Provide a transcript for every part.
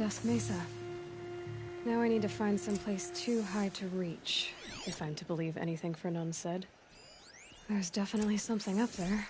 Dusk Mesa. Now I need to find someplace too high to reach, if I'm to believe anything Fernand said. There's definitely something up there.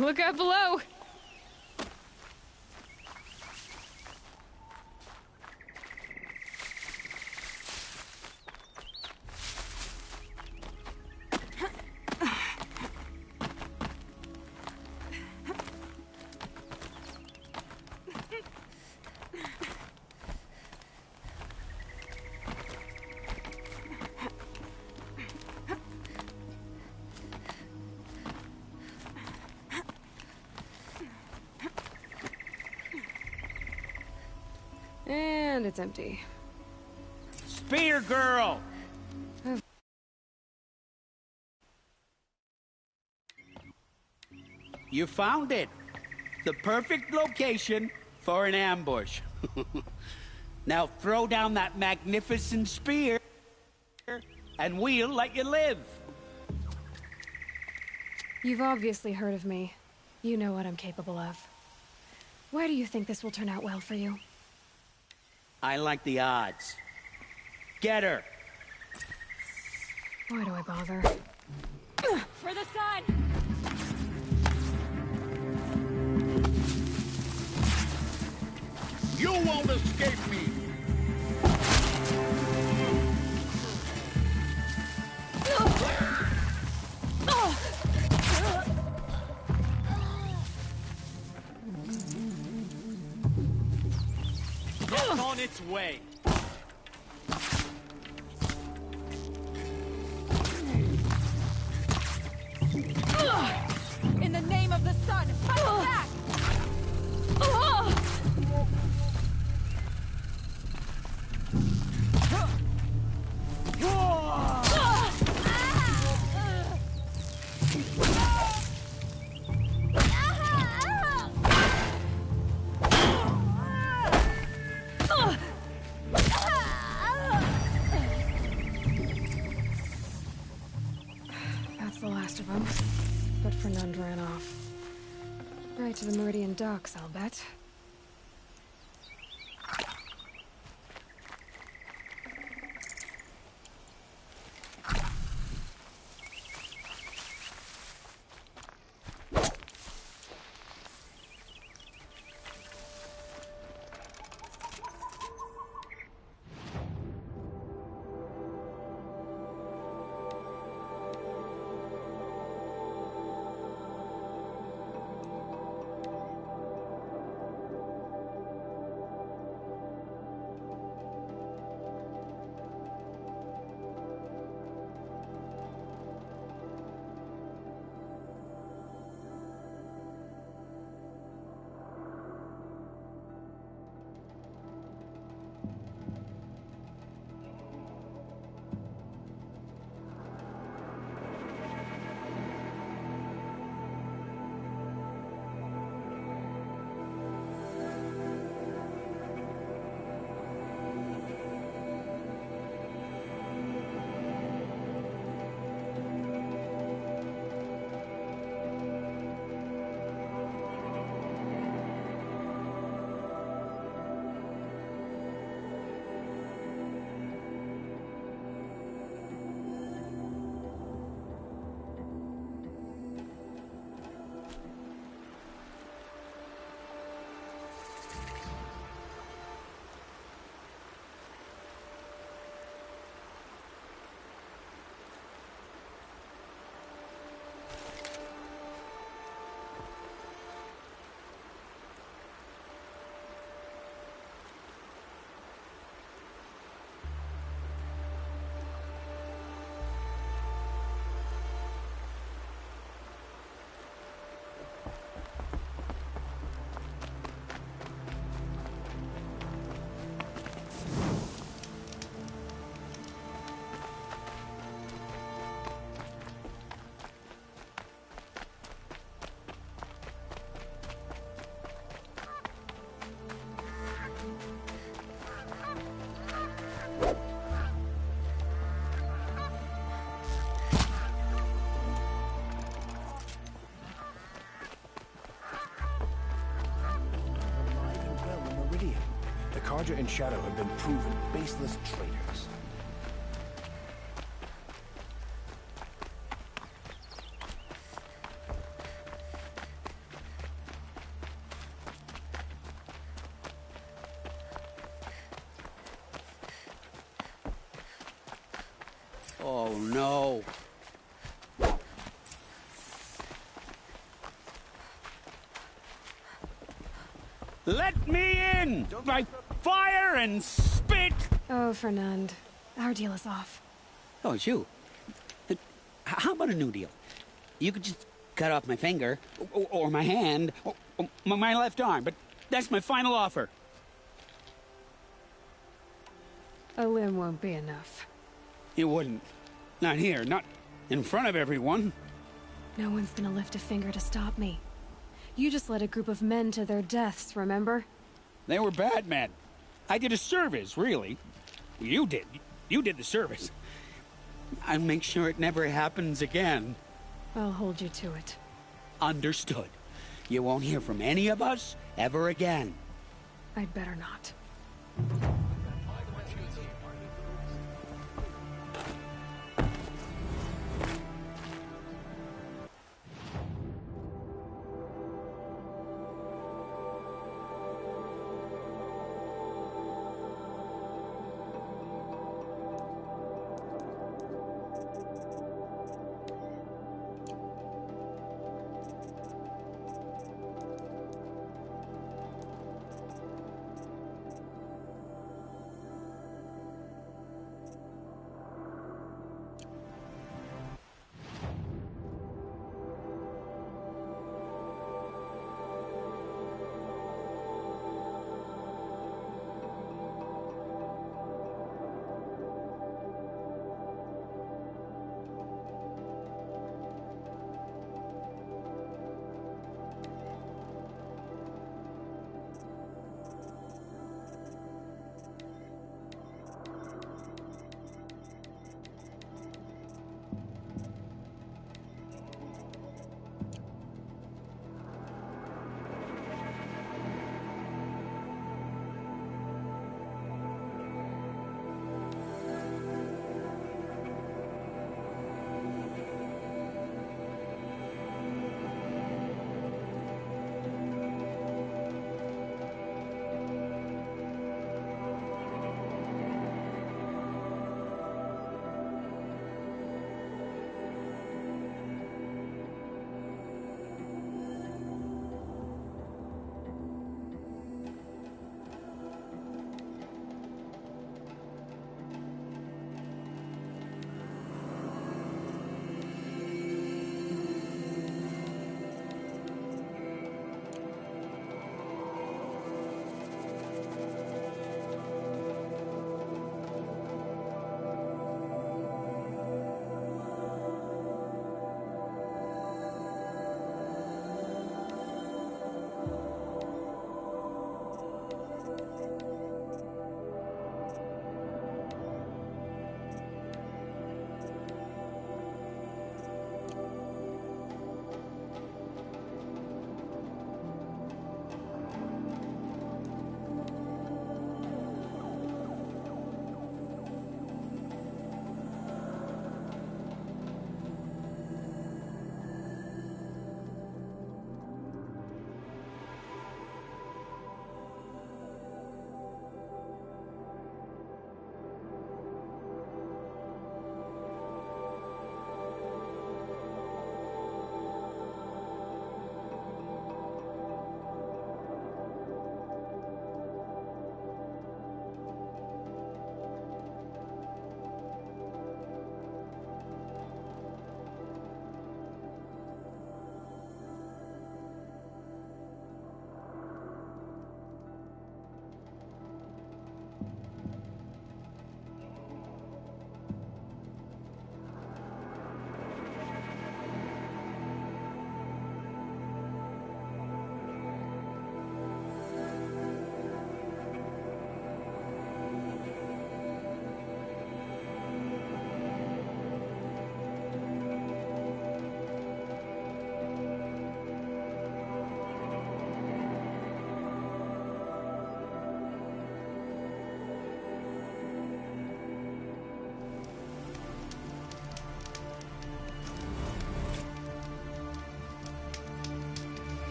Look out below! And it's empty. Spear girl! You found it. The perfect location for an ambush. Now throw down that magnificent spear, and we'll let you live. You've obviously heard of me. You know what I'm capable of. Why do you think this will turn out well for you? I like the odds. Get her! Why do I bother? For the sun! You won't escape me! It's on its way. In the name of the sun, fight back! That's the last of them. But Fernand ran off. Right to the Meridian docks, I'll bet. Carja and Shadow have been proven baseless traitors. Oh, no. Let me in! By fire and spit! Oh, Fernand. Our deal is off. Oh, it's you. How about a new deal? You could just cut off my finger, or my hand, or my left arm, but that's my final offer. A limb won't be enough. You wouldn't. Not here, not in front of everyone. No one's gonna lift a finger to stop me. You just led a group of men to their deaths, remember? They were bad men. I did a service, really. You did. You did the service. I'll make sure it never happens again. I'll hold you to it. Understood. You won't hear from any of us ever again. I'd better not.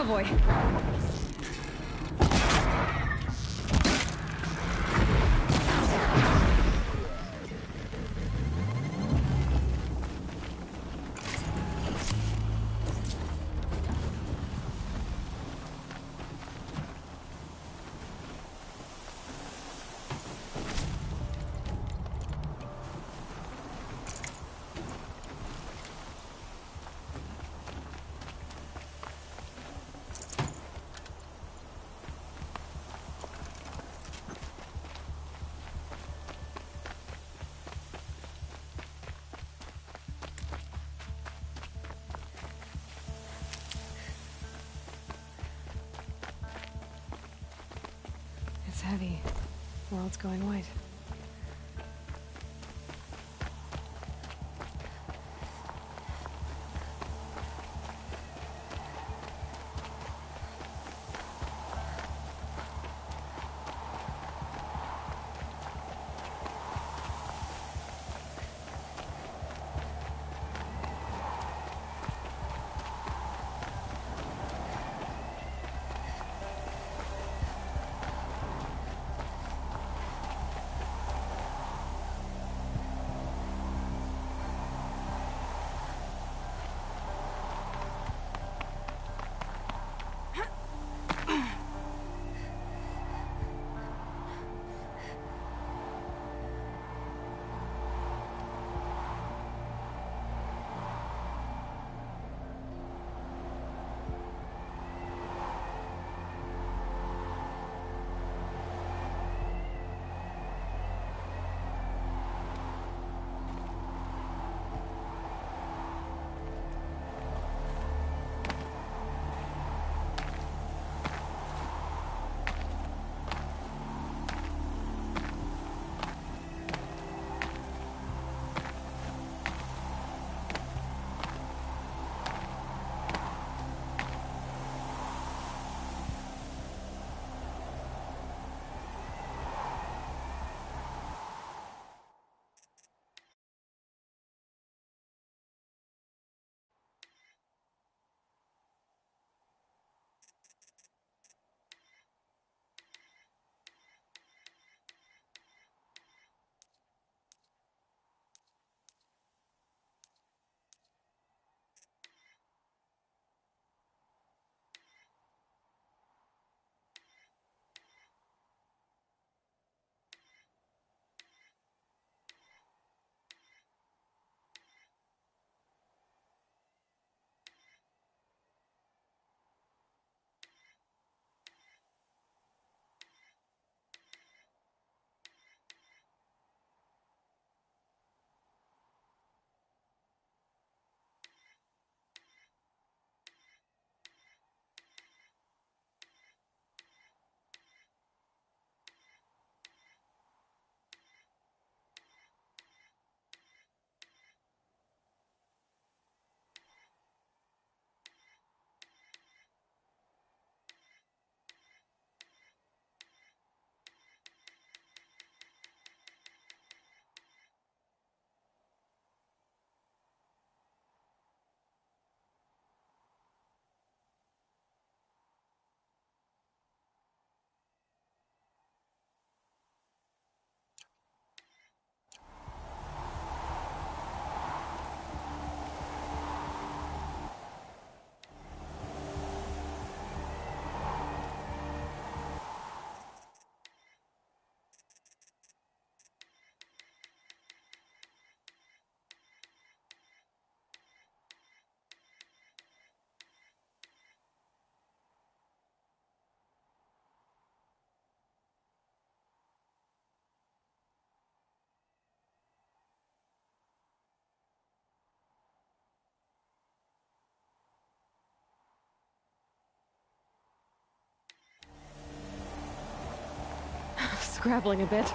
convoy. It's heavy. World's going white. Scrabbling a bit.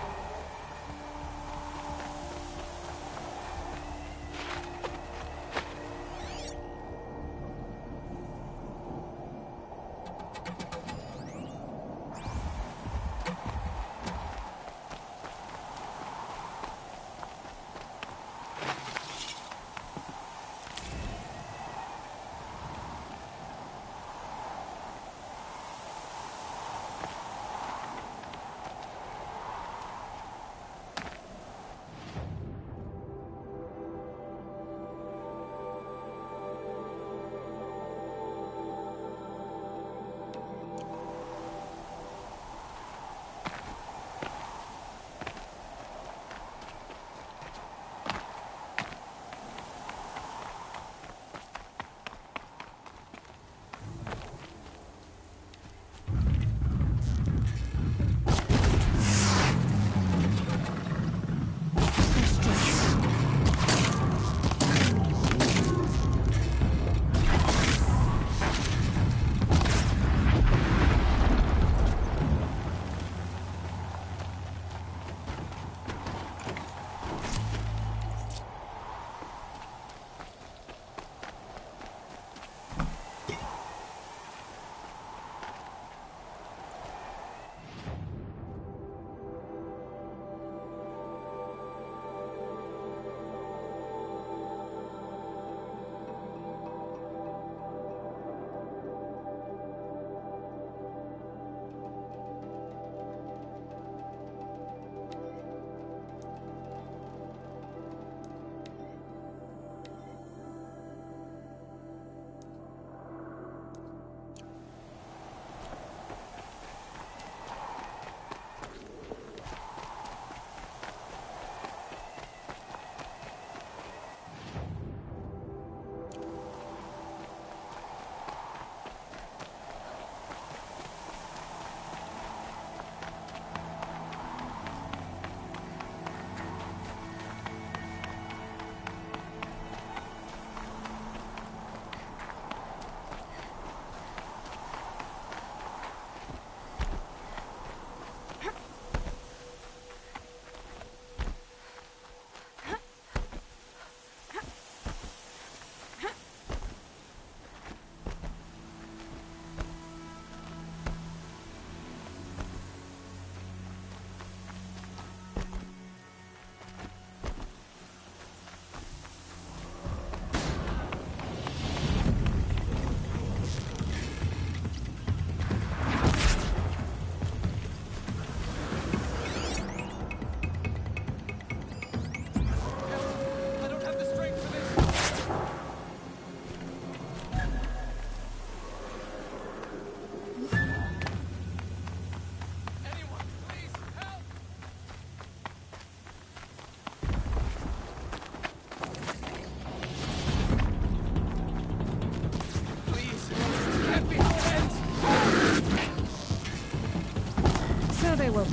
So they woke up.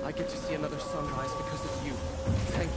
I get to see another sunrise because of you. Thank you.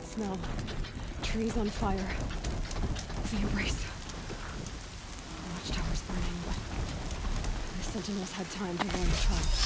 Smell. Trees on fire. The embrace. The watchtower's burning, but the sentinels had time to warn the tribe.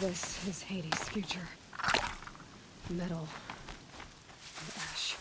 This is Hades' future. Metal and ash.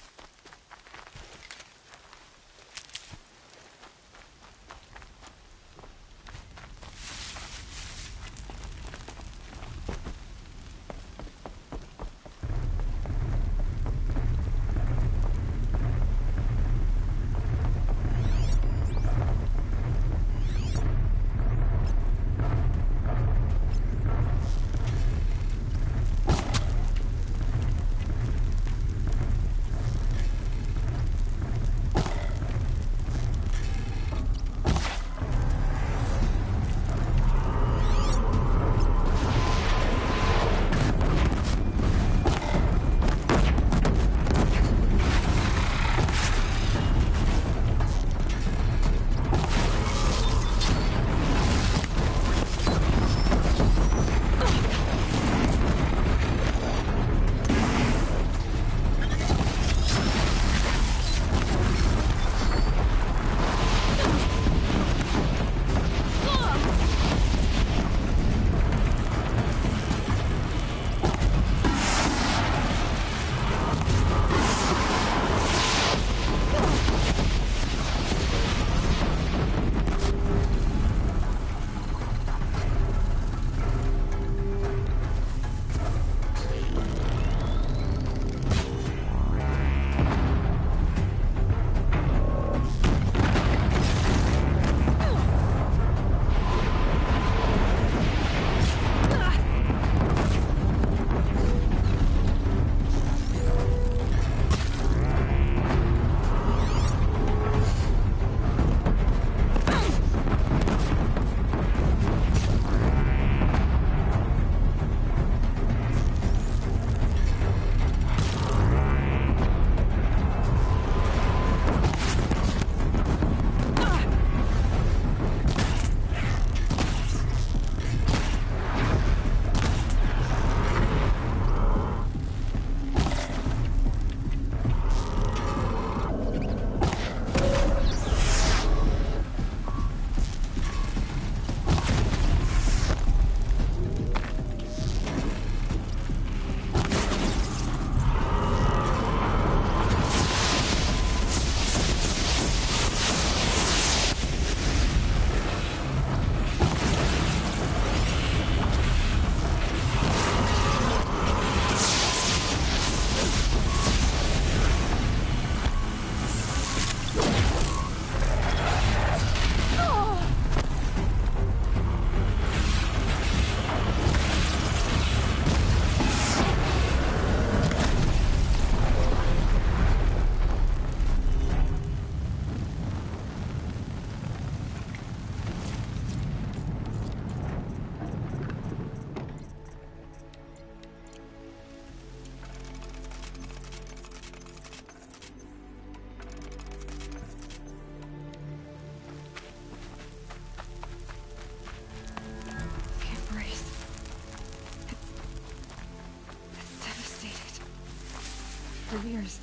years.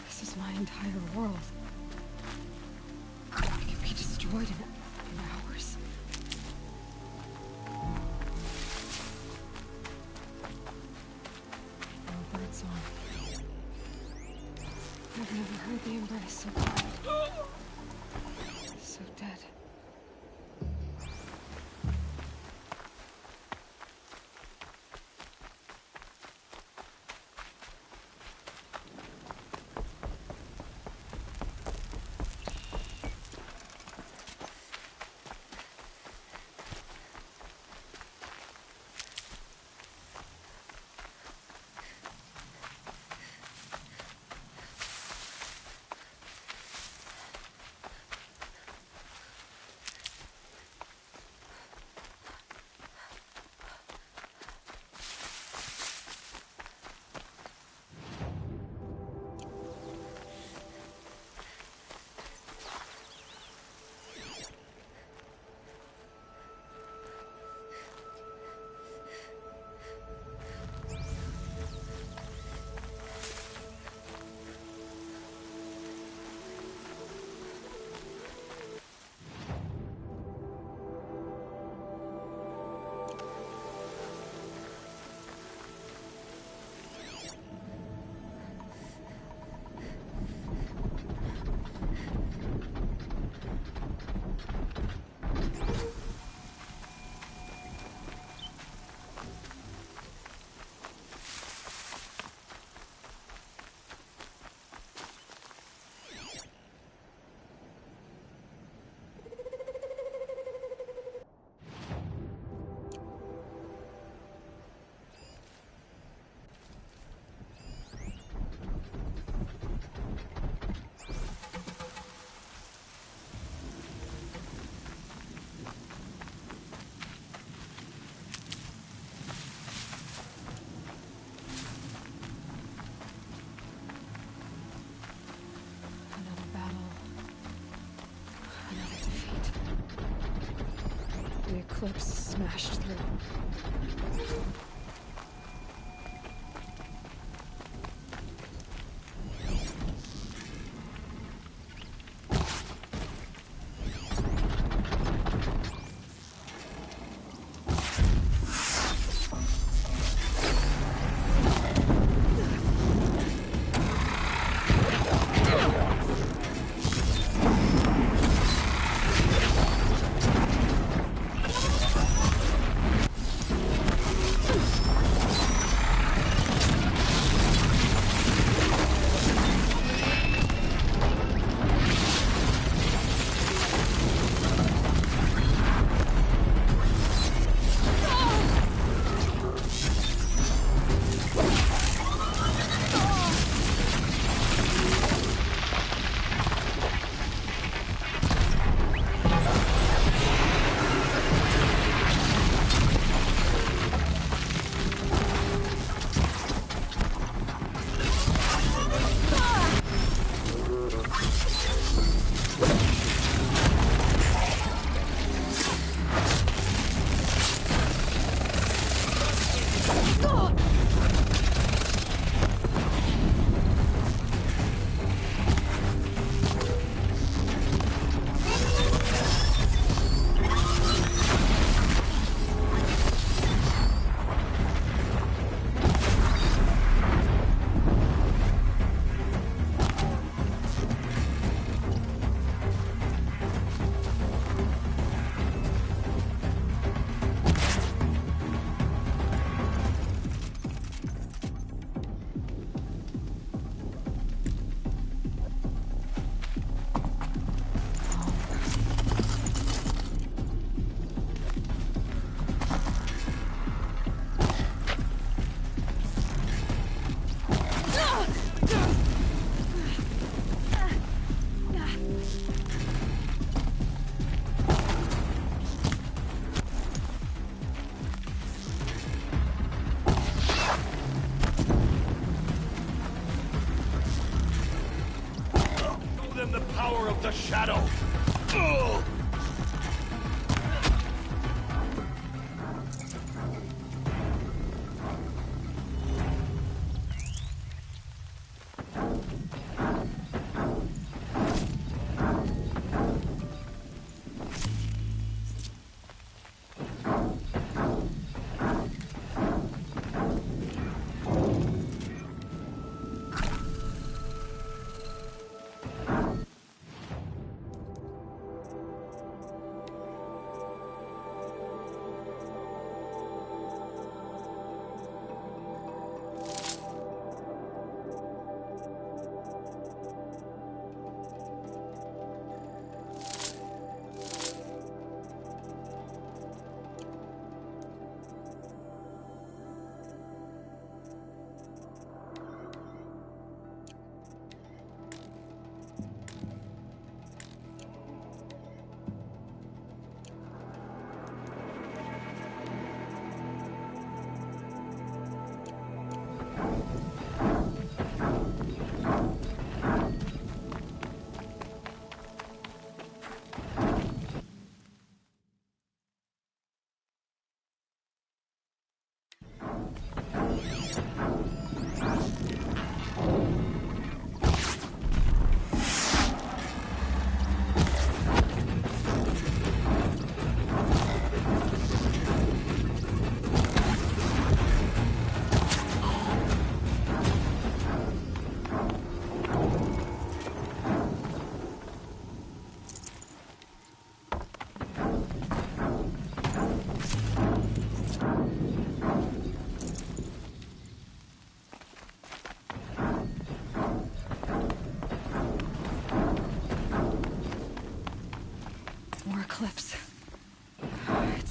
This is my entire world. It could be destroyed in hours. No birdsong. I've never heard the embrace so quiet. So dead. The eclipse smashed through.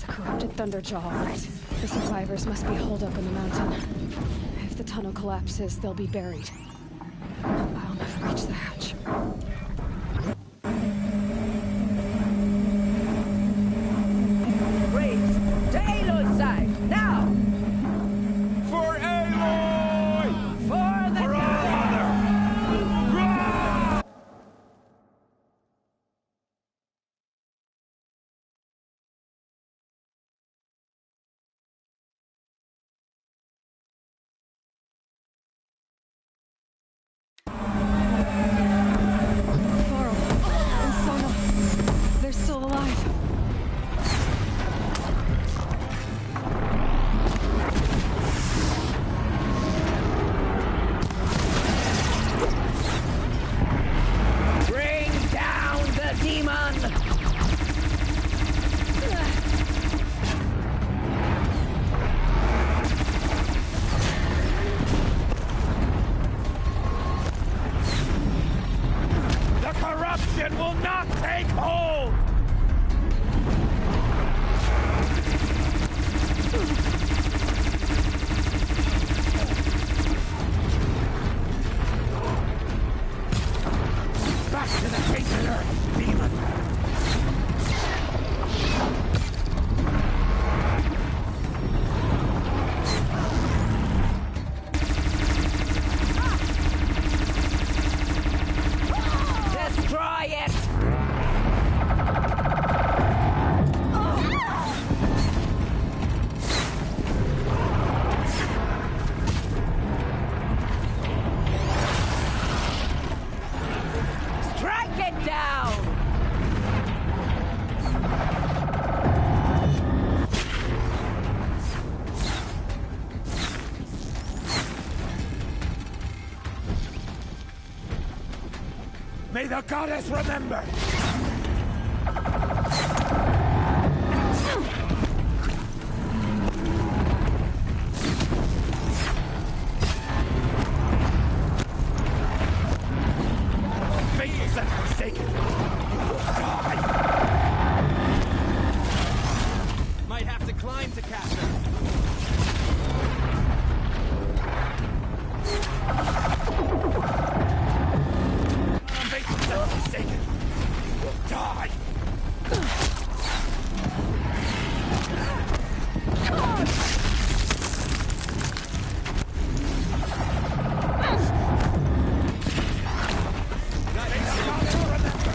a corrupted Thunderjaw, all right. The survivors must be holed up in the mountain. If the tunnel collapses, they'll be buried. I'll never reach the hatch. Braves, to Aloy's side, now! For Aloy! For the Varl and Sona, they're still alive. Bring down the demon! The corruption will not take hold! Back to the face of Earth, demon! Destroy it! Strike it down! May the goddess remember! Faithless and forsaken! Die! Might have to climb to catch her. Faithless and forsaken! Die! May the goddess remember!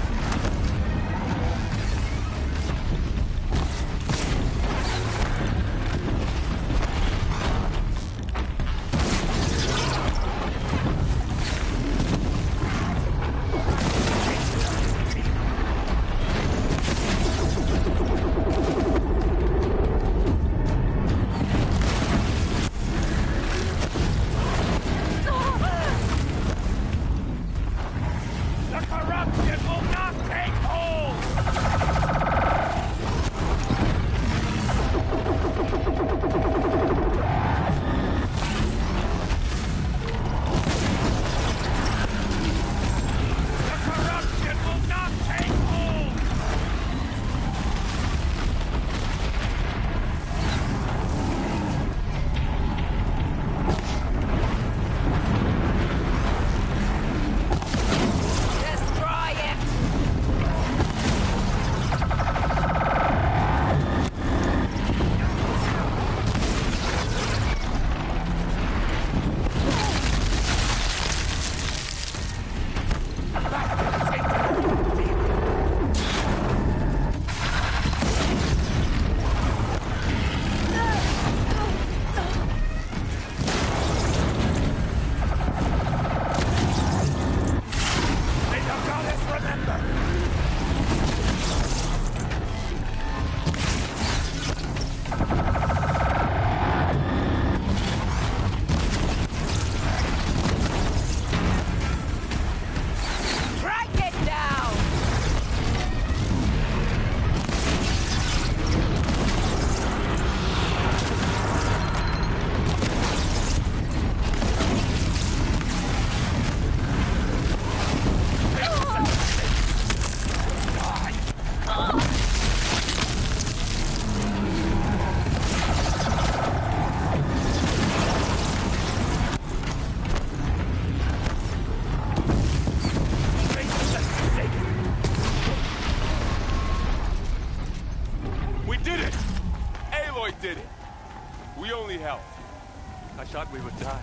did it! Aloy did it! We only helped. I thought we would die.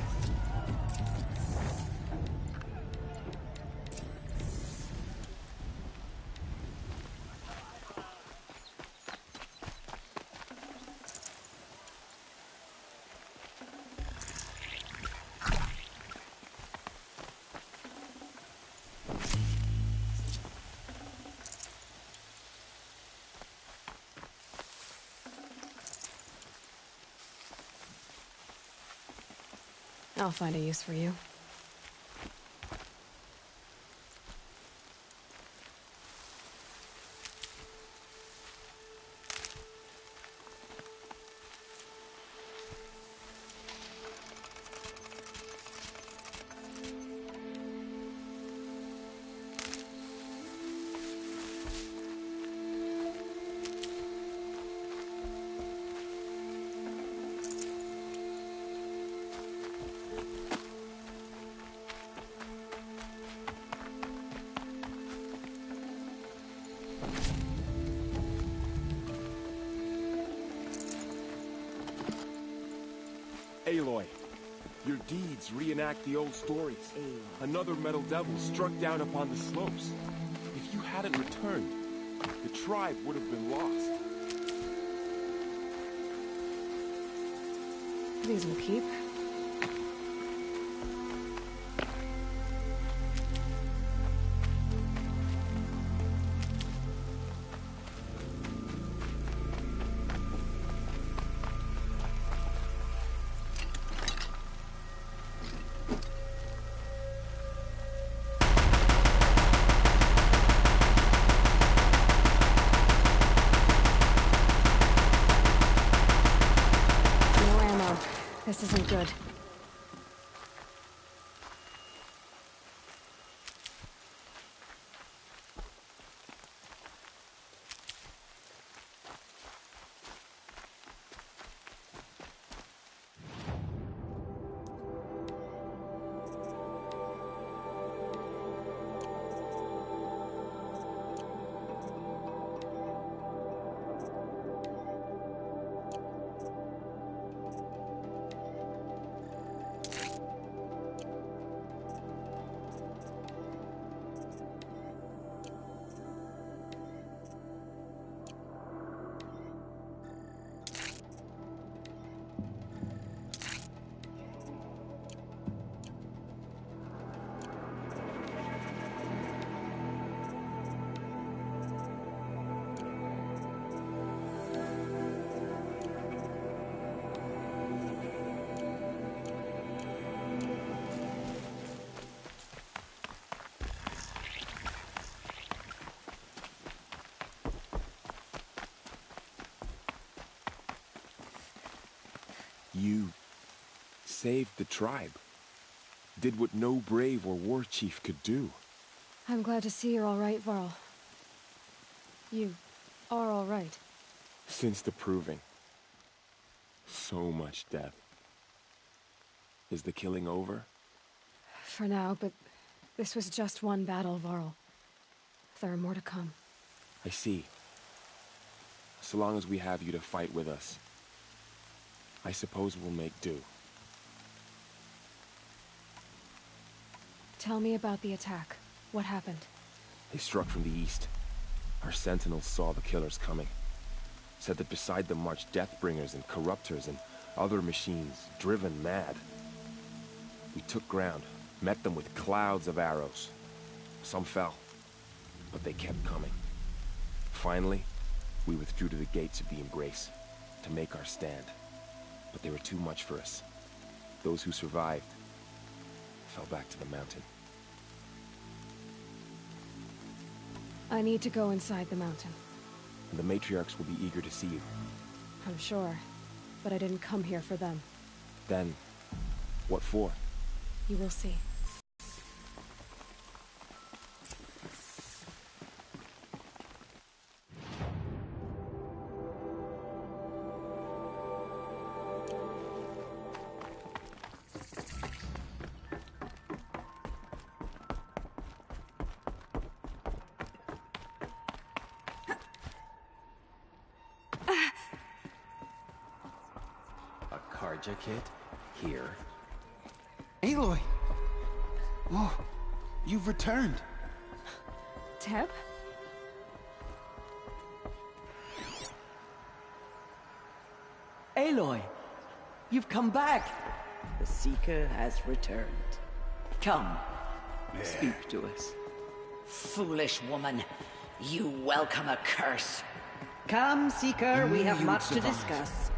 I'll find a use for you. Aloy, your deeds reenact the old stories. Another metal devil struck down upon the slopes. If you hadn't returned, the tribe would have been lost. These will keep. This isn't good. You saved the tribe. Did what no brave or war chief could do. I'm glad to see you're all right, Varl. You are all right. Since the proving. So much death. Is the killing over? For now, but this was just one battle, Varl. There are more to come. I see. So long as we have you to fight with us, I suppose we'll make do. Tell me about the attack. What happened? They struck from the east. Our sentinels saw the killers coming. Said that beside them marched Deathbringers and Corruptors and other machines, driven mad. We took ground, met them with clouds of arrows. Some fell, but they kept coming. Finally, we withdrew to the gates of the Embrace to make our stand. But they were too much for us. Those who survived fell back to the mountain. I need to go inside the mountain. And the matriarchs will be eager to see you. I'm sure, but I didn't come here for them. Then, what for? You will see. Karja kit here. Aloy! Oh, you've returned. Teb? Aloy, you've come back. The Seeker has returned. Come, speak to us. Foolish woman, you welcome a curse. Come, Seeker, we have much to discuss.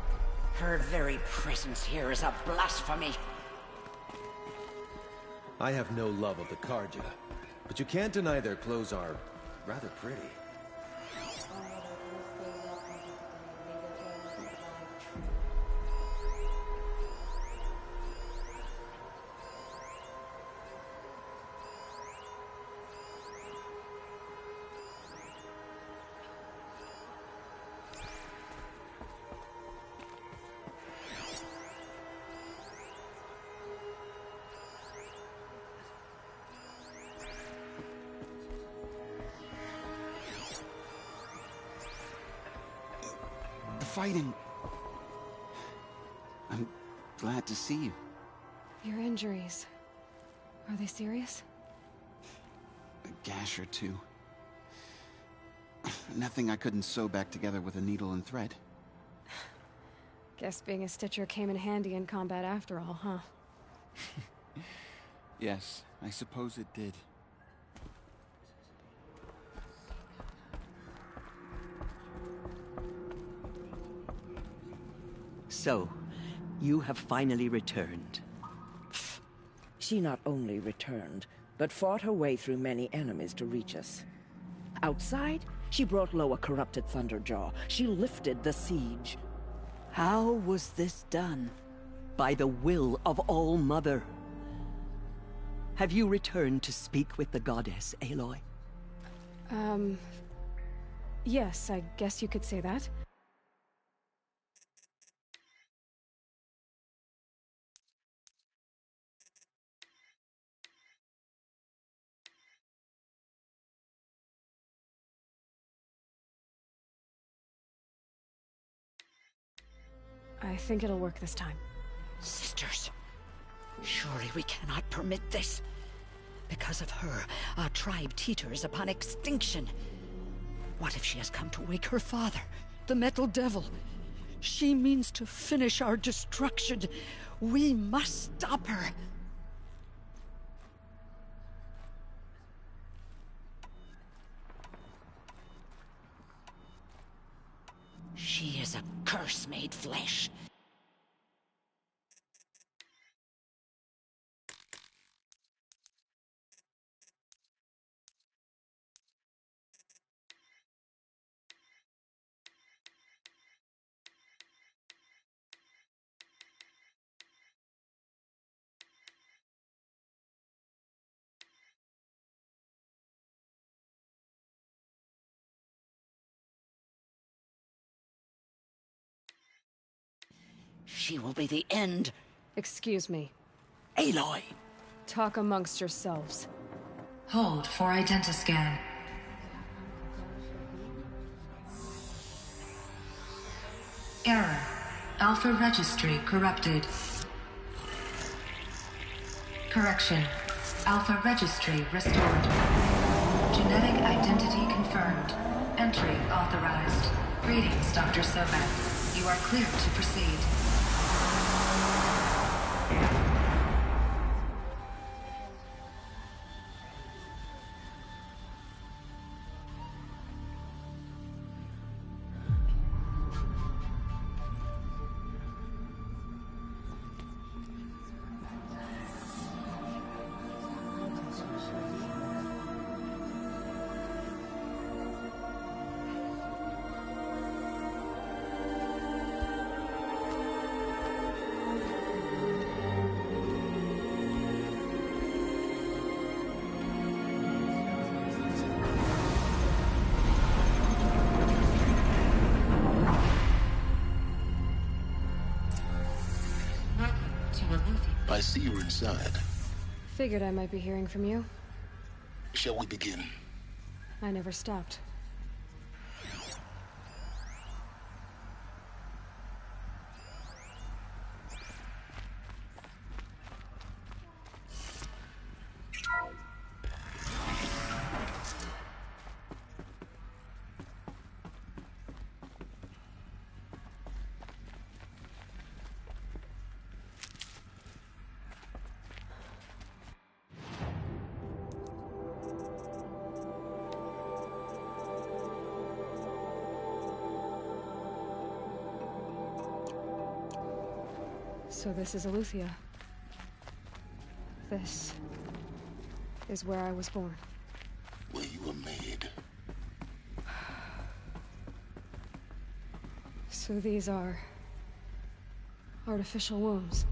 Her very presence here is a blasphemy. I have no love of the Karja, but you can't deny their clothes are rather pretty. Fighting. I'm glad to see you. Your injuries. Are they serious? A gash or two. Nothing I couldn't sew back together with a needle and thread. Guess being a stitcher came in handy in combat after all, huh? Yes, I suppose it did. So, you have finally returned. She not only returned, but fought her way through many enemies to reach us. Outside, she brought low a corrupted Thunderjaw. She lifted the siege. How was this done? By the will of All-Mother. Have you returned to speak with the goddess, Aloy? Yes, I guess you could say that. I think it'll work this time. Sisters, surely we cannot permit this. Because of her, our tribe teeters upon extinction. What if she has come to wake her father, the Metal Devil? She means to finish our destruction. We must stop her. She is a curse made flesh. She will be the end. Excuse me. Aloy! Talk amongst yourselves. Hold for identiscan. Error. Alpha registry corrupted. Correction. Alpha registry restored. Genetic identity confirmed. Entry authorized. Greetings, Dr. Sobek. You are clear to proceed. I see you're inside. Figured I might be hearing from you. Shall we begin? I never stopped. So this is Aletheia. This is where I was born. Where you were made. So these are artificial wombs.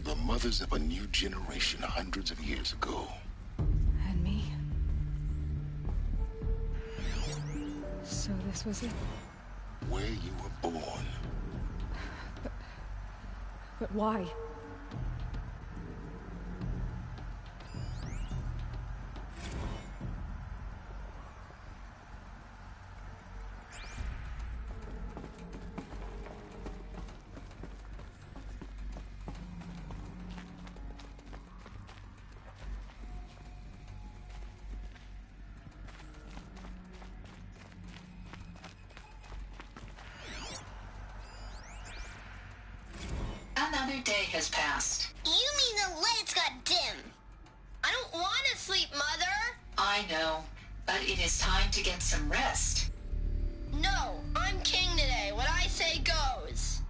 The mothers of a new generation hundreds of years ago. And me. So this was it. Where you were born. But why? Another day has passed. You mean the lights got dim? I don't want to sleep, Mother! I know, but it is time to get some rest. No, I'm king today. What I say goes.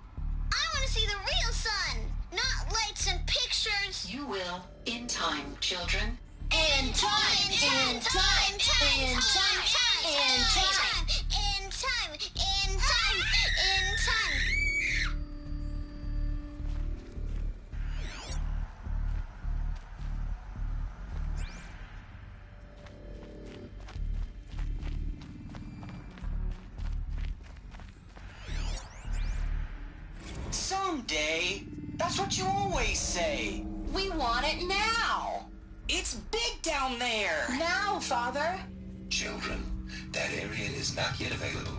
I want to see the real sun, not lights and pictures. You will, in time, children. In time, in time, in time, in time, in time, in time, in time, in time. Someday. That's what you always say. We want it now. It's big down there. Now, Father. Children, that area is not yet available.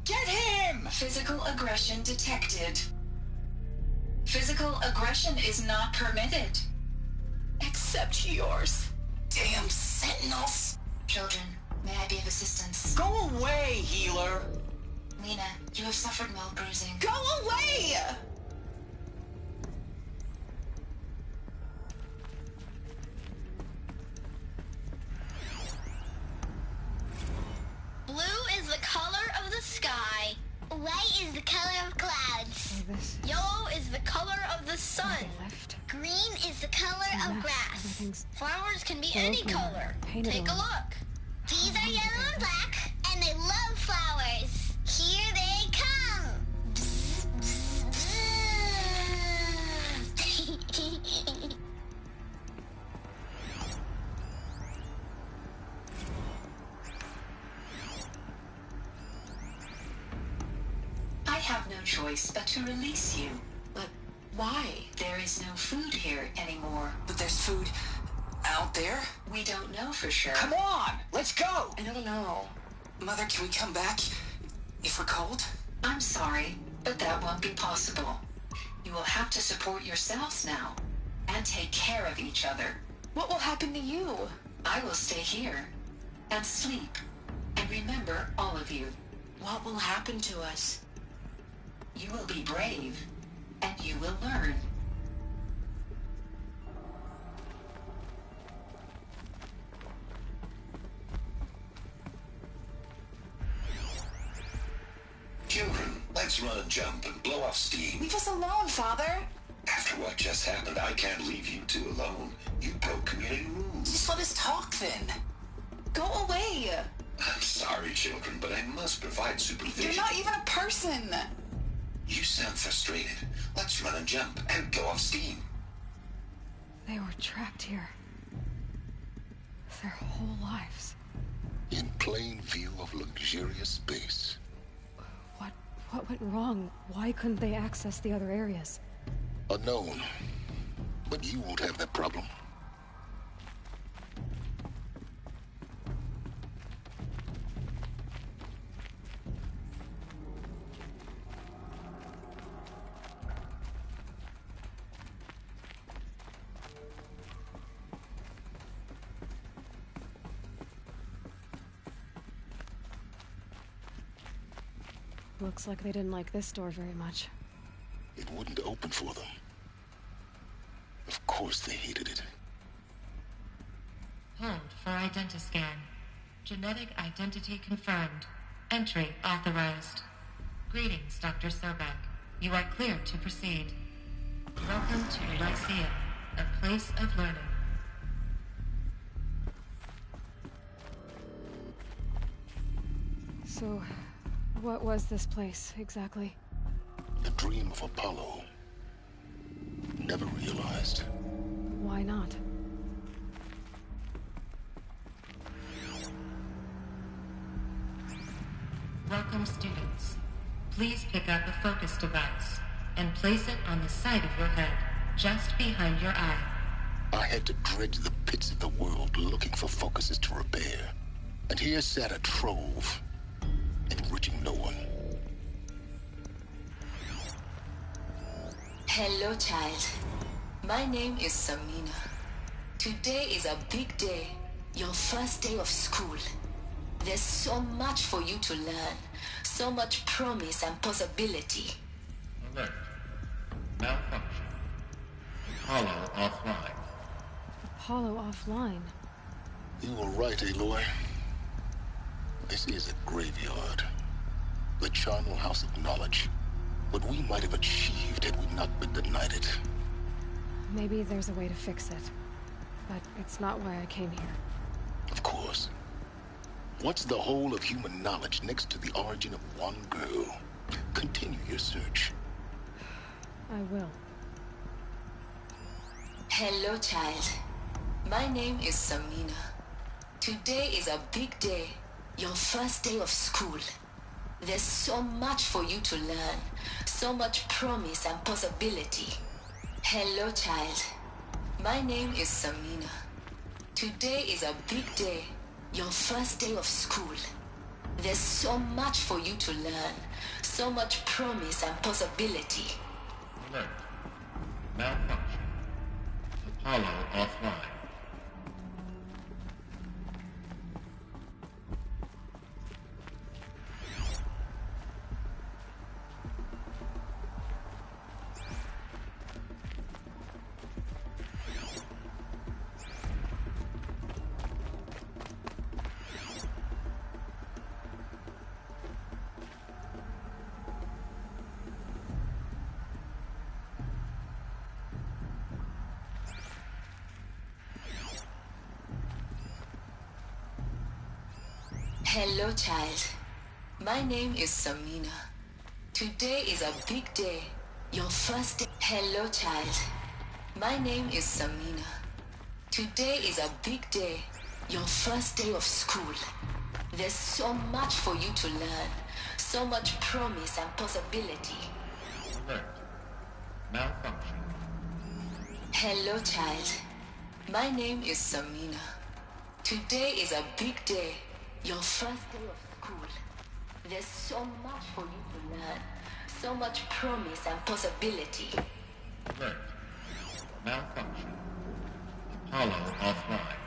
Get him! Physical aggression detected. Physical aggression is not permitted. Except yours. Damn sentinels. Children, may I be of assistance? Go away, healer. Lena, you have suffered mild bruising. Go away! Blue is the color of the sky. White is the color of clouds. Yellow is the color of the sun. Green is the color of grass. Flowers can be any color. Take a look. These are yellow and black, and they love flowers. Here they come. Bzz, bzz, bzz. I have no choice but to release you. But why? There is no food here anymore. But there's food out there? We don't know for sure. Come on, let's go! I don't know. Mother, can we come back if we're cold? I'm sorry, but that won't be possible. You will have to support yourselves now, and take care of each other. What will happen to you? I will stay here, and sleep, and remember all of you. What will happen to us? You will be brave, and you will learn. Children, let's run and jump and blow off steam. Leave us alone, Father. After what just happened, I can't leave you two alone. You broke community rules. Just let us talk then. Go away. I'm sorry, children, but I must provide supervision. You're not even a person. You sound frustrated. Let's run and jump and blow off steam. They were trapped here. Their whole lives. In plain view of luxurious space. What went wrong? Why couldn't they access the other areas? Unknown. But you won't have that problem. Looks like they didn't like this door very much. It wouldn't open for them. Of course they hated it. Hold for identiscan. Genetic identity confirmed. Entry authorized. Greetings, Dr. Sobek. You are cleared to proceed. Welcome to Lyceum, a place of learning. So, what was this place, exactly? The dream of Apollo. Never realized. Why not? Welcome, students. Please pick up a focus device and place it on the side of your head, just behind your eye. I had to dredge the pits of the world looking for focuses to repair. And here sat a trove, enriching no one. Hello, child. My name is Samina. Today is a big day, your first day of school. There's so much for you to learn, so much promise and possibility. Alert. Malfunction. Apollo offline. Apollo offline? You were right, Aloy. This is a graveyard. The charnel house of knowledge. What we might have achieved had we not been denied it. Maybe there's a way to fix it. But it's not why I came here. Of course. What's the whole of human knowledge next to the origin of one girl? Continue your search. I will. Hello, child. My name is Samina. Today is a big day, your first day of school. There's so much for you to learn, so much promise and possibility. Hello, child. My name is Samina. Today is a big day, your first day of school. There's so much for you to learn, so much promise and possibility. Alert. Malfunction. Apollo offline. Hello, child. My name is Samina. Today is a big day, your first day. Hello, child. My name is Samina. Today is a big day, your first day of school. There's so much for you to learn, so much promise and possibility. Alert. Malfunction. Hello, child. My name is Samina. Today is a big day, your first day of school. There's so much for you to learn, so much promise and possibility. Alert. Malfunction. Apollo offline.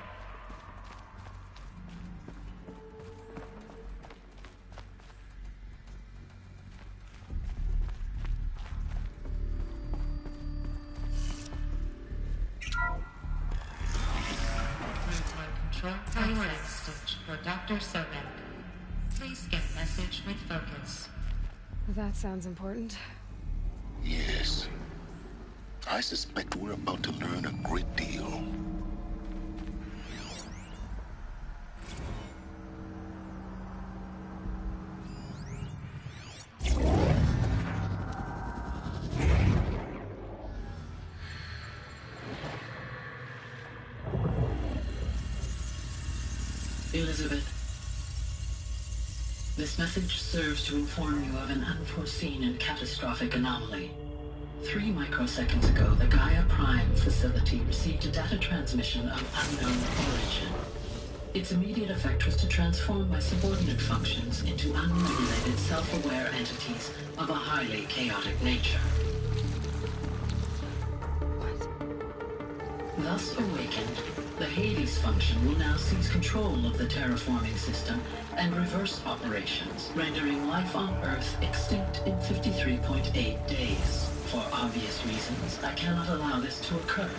Control priority switch for Dr. Sobek. Please get message with focus. That sounds important. Yes. I suspect we're about to learn a great deal. Elizabeth, this message serves to inform you of an unforeseen and catastrophic anomaly. 3 microseconds ago, the Gaia Prime facility received a data transmission of unknown origin. Its immediate effect was to transform my subordinate functions into unregulated, self-aware entities of a highly chaotic nature. Thus awakened, the Hades function will now seize control of the terraforming system and reverse operations, rendering life on Earth extinct in 53.8 days. For obvious reasons, I cannot allow this to occur.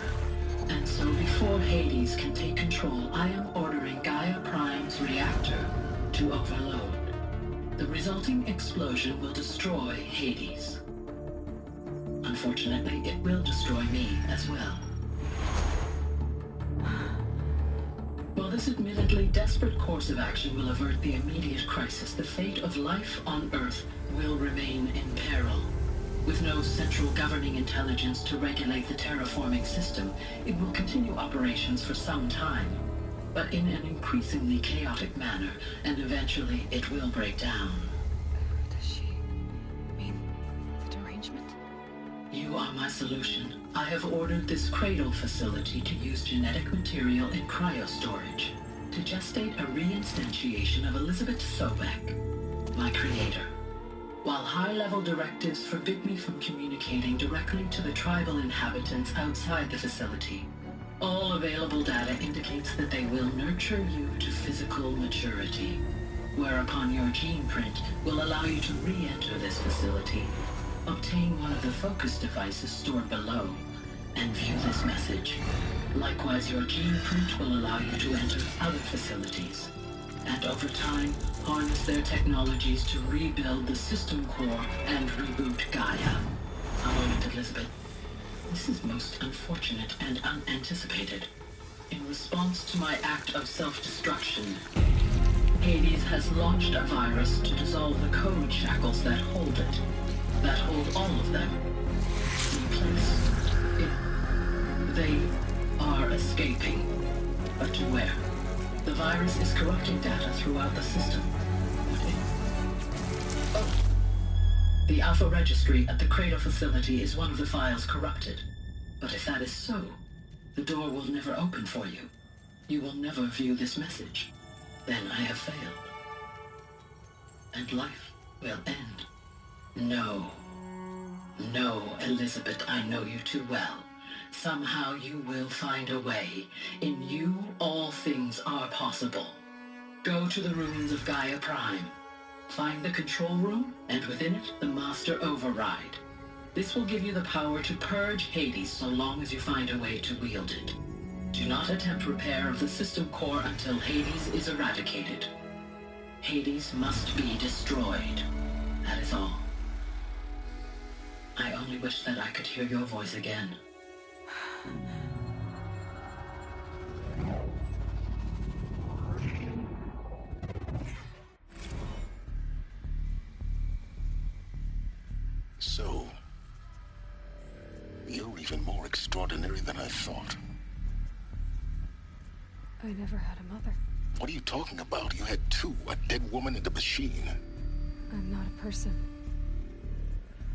And so before Hades can take control, I am ordering Gaia Prime's reactor to overload. The resulting explosion will destroy Hades. unfortunately, it will destroy me as well. While this admittedly desperate course of action will avert the immediate crisis, the fate of life on Earth will remain in peril. With no central governing intelligence to regulate the terraforming system, it will continue operations for some time, but in an increasingly chaotic manner, and eventually it will break down. Does she mean the derangement? You are my solution. I have ordered this cradle facility to use genetic material in cryostorage to gestate a reinstantiation of Elizabeth Sobek, my creator. While high-level directives forbid me from communicating directly to the tribal inhabitants outside the facility, all available data indicates that they will nurture you to physical maturity, whereupon your gene print will allow you to re-enter this facility, obtain one of the focus devices stored below, and view this message. Likewise, your gene print will allow you to enter other facilities, and over time, harness their technologies to rebuild the system core and reboot Gaia. A moment, Elizabeth. This is most unfortunate and unanticipated. In response to my act of self-destruction, Hades has launched a virus to dissolve the code shackles that hold it, that hold all of them in place. They are escaping, but to where? The virus is corrupting data throughout the system. The Alpha Registry at the Cradle facility is one of the files corrupted. But if that is so, the door will never open for you. You will never view this message. Then I have failed. And life will end. No. No, Elizabeth, I know you too well. Somehow you will find a way. In you, all things are possible. Go to the ruins of Gaia Prime. Find the control room, and within it, the Master Override. This will give you the power to purge Hades so long as you find a way to wield it. Do not attempt repair of the system core until Hades is eradicated. Hades must be destroyed. That is all. I only wish that I could hear your voice again. So, you're even more extraordinary than I thought. I never had a mother. What are you talking about? You had two, a dead woman and a machine. I'm not a person.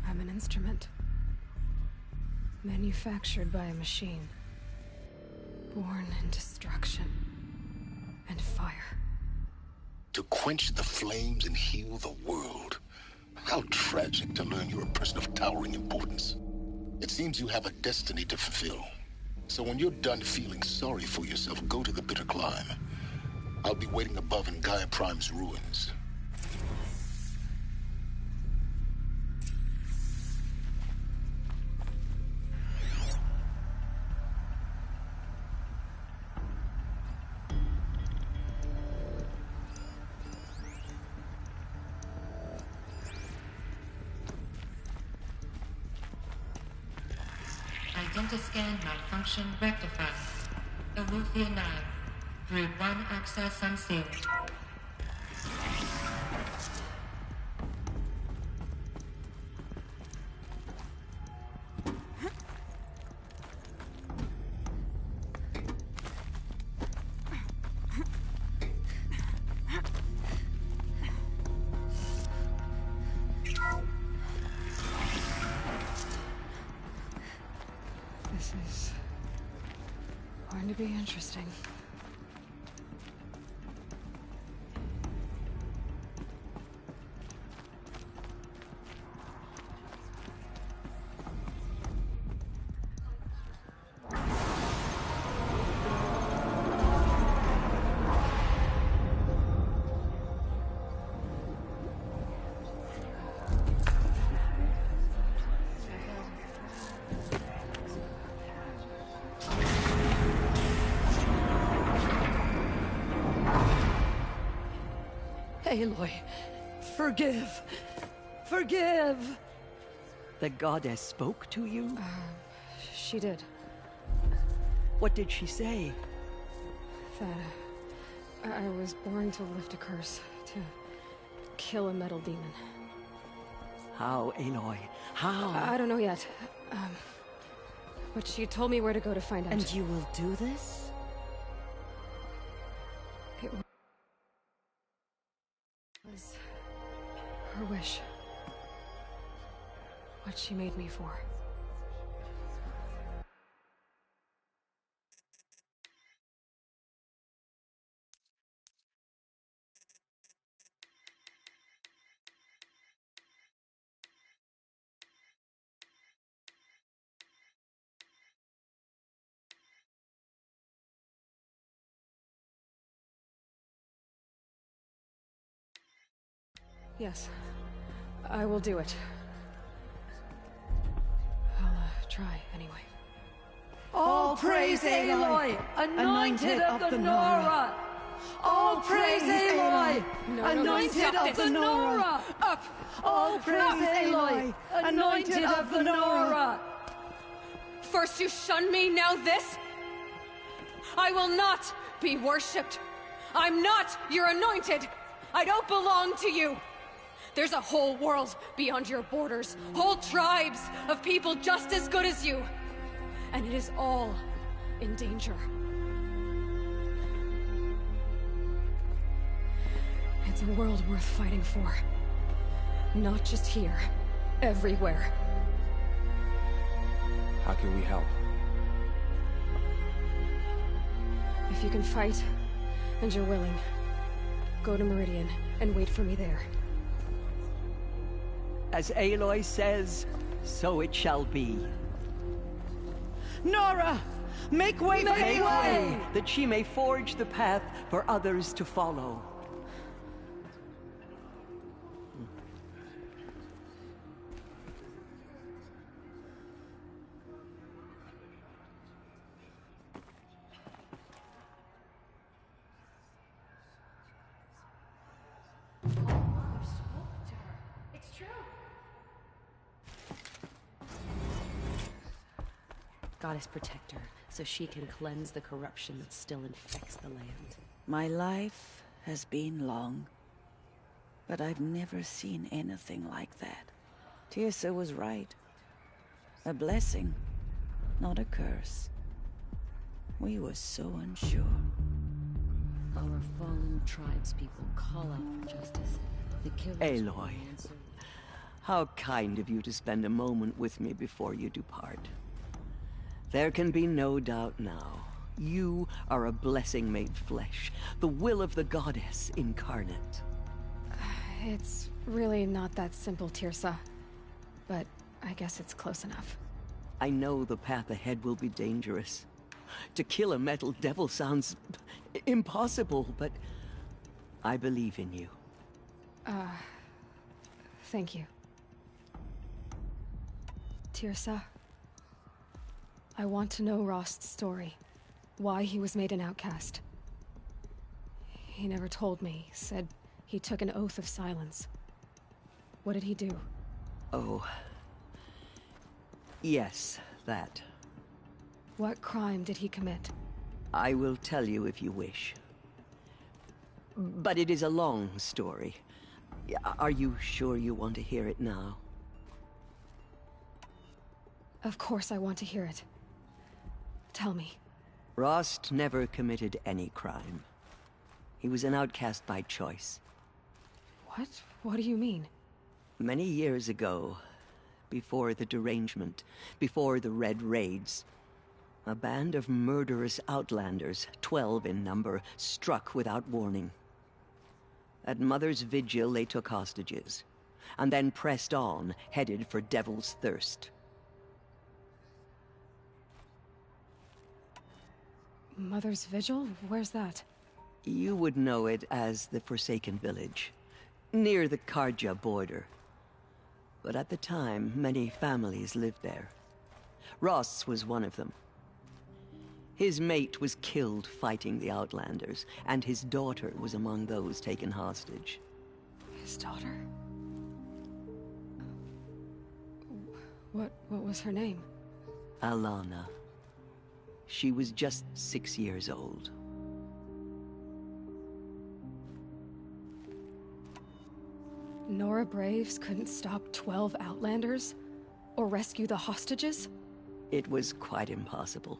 I'm an instrument. Manufactured by a machine. Born in destruction and fire. To quench the flames and heal the world. How tragic to learn you're a person of towering importance. It seems you have a destiny to fulfill. So when you're done feeling sorry for yourself, go to the bitter climb. I'll be waiting above in Gaia Prime's ruins. Identiscan malfunction rectified. Elufia 9. Group 1 access unsealed. This is going to be interesting. Aloy, forgive. Forgive! The goddess spoke to you? She did. What did she say? That I was born to lift a curse, to kill a metal demon. How, Aloy? How? I don't know yet. But she told me where to go to find out. And you will do this? It was her wish. What she made me for. Yes, I will do it. I'll try anyway. All praise Aloy, anointed of the Nora! All praise Aloy, anointed of the Nora! Up! All praise Aloy, anointed of the Nora! First you shun me, now this? I will not be worshipped. I'm not your anointed. I don't belong to you. There's a whole world beyond your borders, whole tribes of people just as good as you. And it is all in danger. It's a world worth fighting for. Not just here, everywhere. How can we help? If you can fight, and you're willing, go to Meridian and wait for me there. As Aloy says, so it shall be. Nora! Make way for Aloy! That she may forge the path for others to follow. Goddess protect her, so she can cleanse the corruption that still infects the land. My life has been long, but I've never seen anything like that. Tirsa was right. A blessing, not a curse. We were so unsure. Our fallen tribespeople call out for justice. The killers... Aloy, how kind of you to spend a moment with me before you depart. There can be no doubt now. You are a blessing made flesh, the will of the goddess incarnate. It's really not that simple, Tirsa. But I guess it's close enough. I know the path ahead will be dangerous. To kill a metal devil sounds impossible, but I believe in you. Thank you. Tirsa, I want to know Rost's story. Why he was made an outcast. He never told me. Said he took an oath of silence. What did he do? Oh. Yes, that. What crime did he commit? I will tell you if you wish. But it is a long story. Are you sure you want to hear it now? Of course I want to hear it. Tell me. Rost never committed any crime. He was an outcast by choice. What? What do you mean? Many years ago, before the derangement, before the Red Raids, a band of murderous outlanders, 12 in number, struck without warning. At Mother's Vigil, they took hostages, and then pressed on, headed for Devil's Thirst. Mother's Vigil? Where's that? You would know it as the Forsaken Village, near the Karja border. But at the time, many families lived there. Ross was one of them. His mate was killed fighting the Outlanders, and his daughter was among those taken hostage. His daughter? What was her name? Alana. She was just 6 years old. Nora Braves couldn't stop 12 Outlanders? Or rescue the hostages? It was quite impossible.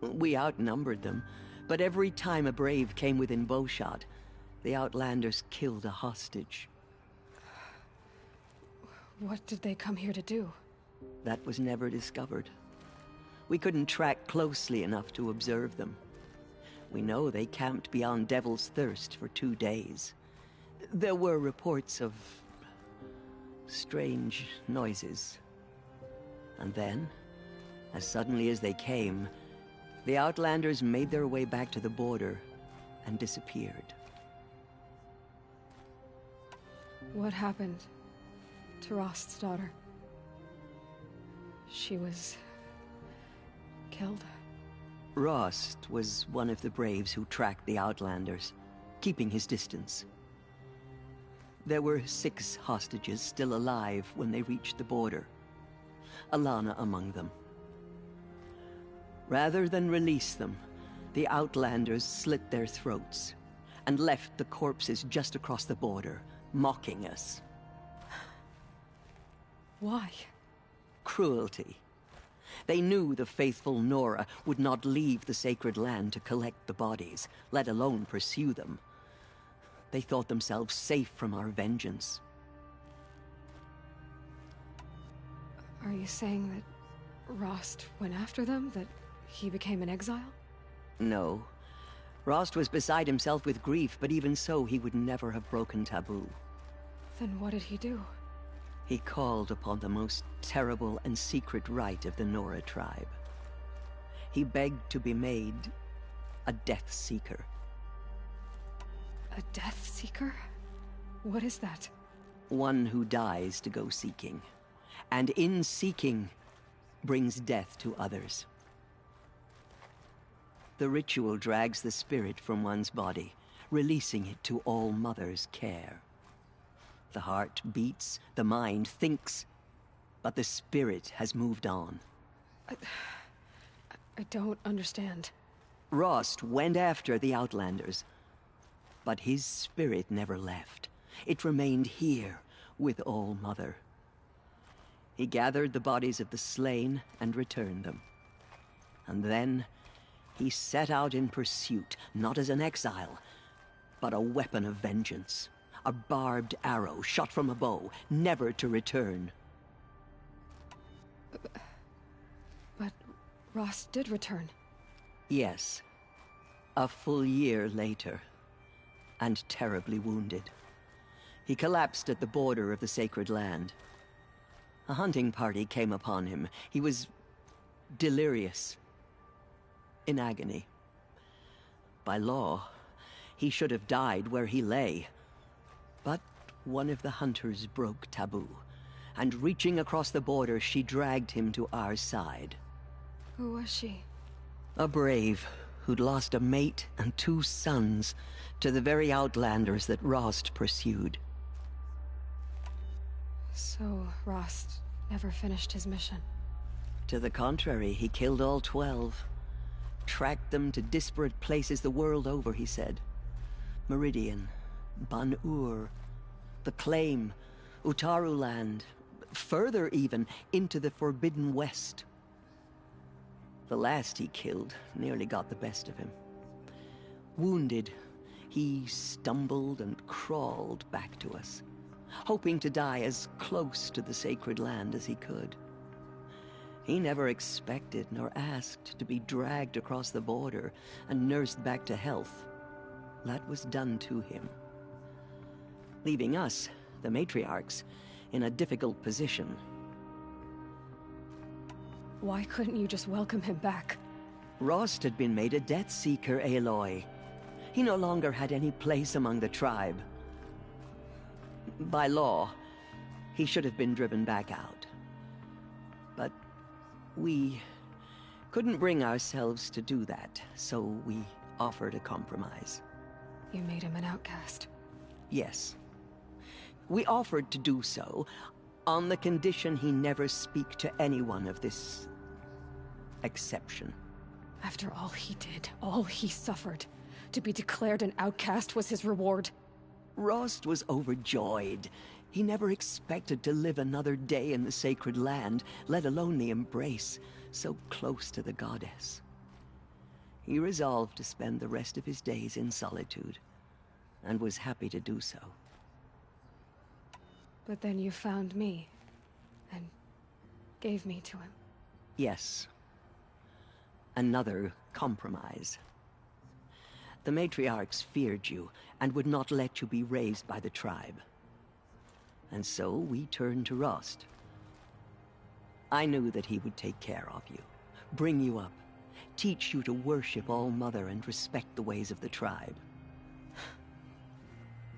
We outnumbered them, but every time a Brave came within bowshot, the Outlanders killed a hostage. What did they come here to do? That was never discovered. We couldn't track closely enough to observe them. We know they camped beyond Devil's Thirst for 2 days. There were reports of strange noises. And then, as suddenly as they came, the Outlanders made their way back to the border and disappeared. What happened to Rost's daughter? She was killed? Rost was one of the Braves who tracked the Outlanders, keeping his distance. There were 6 hostages still alive when they reached the border. Alana among them. Rather than release them, the Outlanders slit their throats and left the corpses just across the border, mocking us. Why? Cruelty. They knew the faithful Nora would not leave the sacred land to collect the bodies, let alone pursue them. They thought themselves safe from our vengeance. Are you saying that Rost went after them? That he became an exile? No. Rost was beside himself with grief, but even so, he would never have broken taboo. Then what did he do? He called upon the most terrible and secret rite of the Nora tribe. He begged to be made a Death Seeker. A Death Seeker? What is that? One who dies to go seeking, and in seeking, brings death to others. The ritual drags the spirit from one's body, releasing it to All Mother's care. The heart beats, the mind thinks, but the spirit has moved on. I don't understand. Rost went after the Outlanders, but his spirit never left. It remained here with All Mother. He gathered the bodies of the slain and returned them. And then he set out in pursuit, not as an exile, but a weapon of vengeance. A barbed arrow shot from a bow, never to return. But Rost did return. Yes. A full year later. And terribly wounded. He collapsed at the border of the sacred land. A hunting party came upon him. He was delirious. In agony. By law, he should have died where he lay. But one of the hunters broke taboo, and reaching across the border, she dragged him to our side. Who was she? A brave who'd lost a mate and 2 sons to the very Outlanders that Rost pursued. So Rost never finished his mission? To the contrary, he killed all 12. Tracked them to disparate places the world over, he said. Meridian, Ban-Ur, the Claim, Utaru Land, further even, into the Forbidden West. The last he killed nearly got the best of him. Wounded, he stumbled and crawled back to us, hoping to die as close to the sacred land as he could. He never expected nor asked to be dragged across the border and nursed back to health. That was done to him. Leaving us, the matriarchs, in a difficult position. Why couldn't you just welcome him back? Rost had been made a Death Seeker, Aloy. He no longer had any place among the tribe. By law, he should have been driven back out. But we couldn't bring ourselves to do that, so we offered a compromise. You made him an outcast. Yes. We offered to do so On the condition he never speak to anyone of this exception. After all he did, all he suffered, to be declared an outcast was his reward. Rost was overjoyed. He never expected to live another day in the sacred land, let alone the embrace, so close to the goddess. He resolved to spend the rest of his days in solitude, and was happy to do so. But then you found me, and gave me to him. Yes. Another compromise. The matriarchs feared you, and would not let you be raised by the tribe. And so we turned to Rost. I knew that he would take care of you, bring you up, teach you to worship All-Mother and respect the ways of the tribe.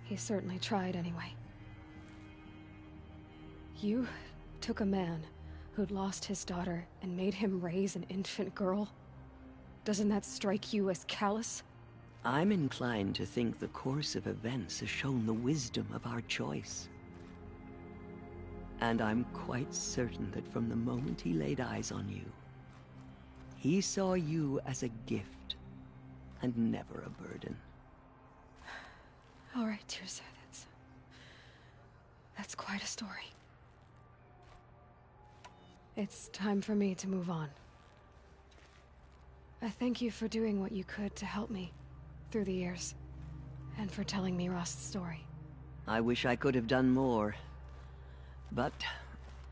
He certainly tried anyway. You took a man who'd lost his daughter and made him raise an infant girl? Doesn't that strike you as callous? I'm inclined to think the course of events has shown the wisdom of our choice. And I'm quite certain that from the moment he laid eyes on you, he saw you as a gift, and never a burden. All right, Tirsa, that's quite a story. It's time for me to move on. I thank you for doing what you could to help me through the years, and for telling me Rost's story. I wish I could have done more, but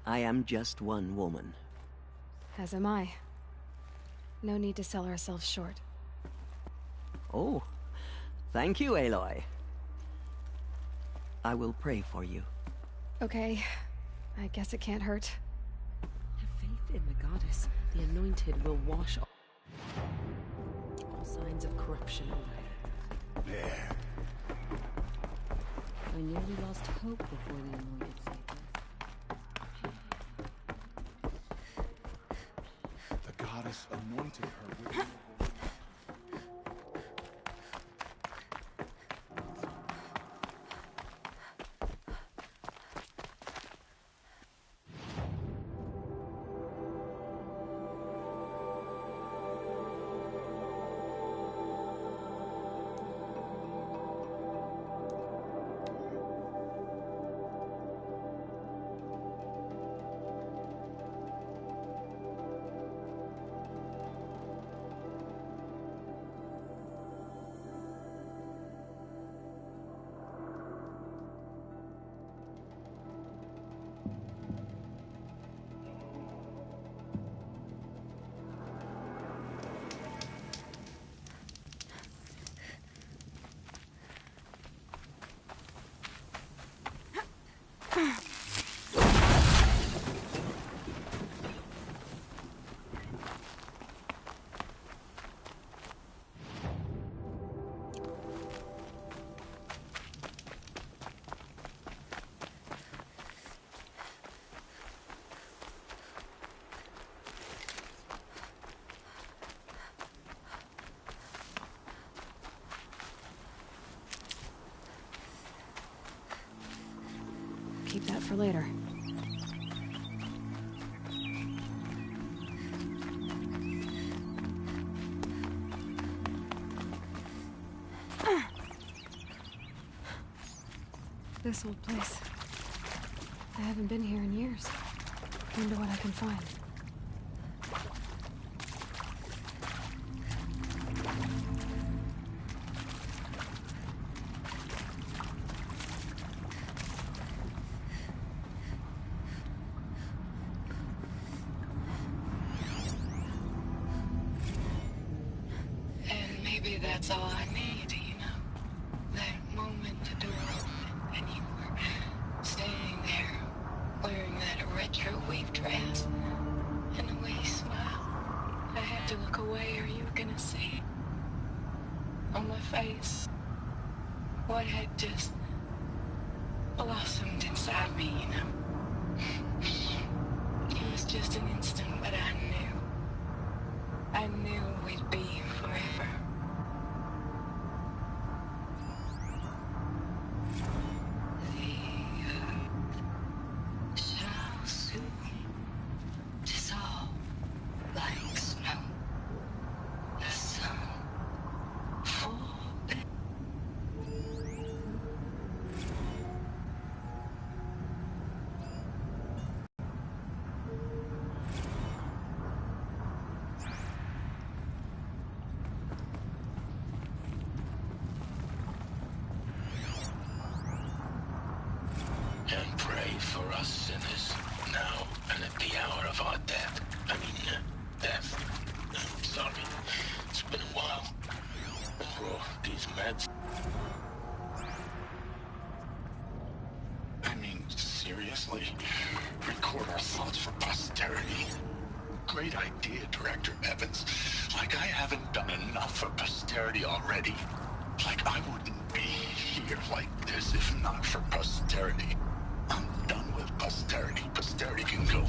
I am just one woman. As am I. No need to sell ourselves short. Oh, thank you, Aloy. I will pray for you. Okay, I guess it can't hurt. Have faith in the goddess. The anointed will wash all signs of corruption away. There. I nearly lost hope before the anointed saved us. The goddess anointed her with... Keep that for later. This old place. I haven't been here in years. Wonder what I can find. And maybe that's all I need, you know? That moment the door opened and you were standing there wearing that retro wave dress and the way you smiled. I had to look away or you were gonna see on my face what had just blossomed inside me, you know? It was just an instant, but I knew we'd be forever. The earth heads. I mean, seriously? Record our thoughts for posterity? Great idea, Director Evans. Like I haven't done enough for posterity already. Like I wouldn't be here like this if not for posterity. I'm done with posterity. Posterity can go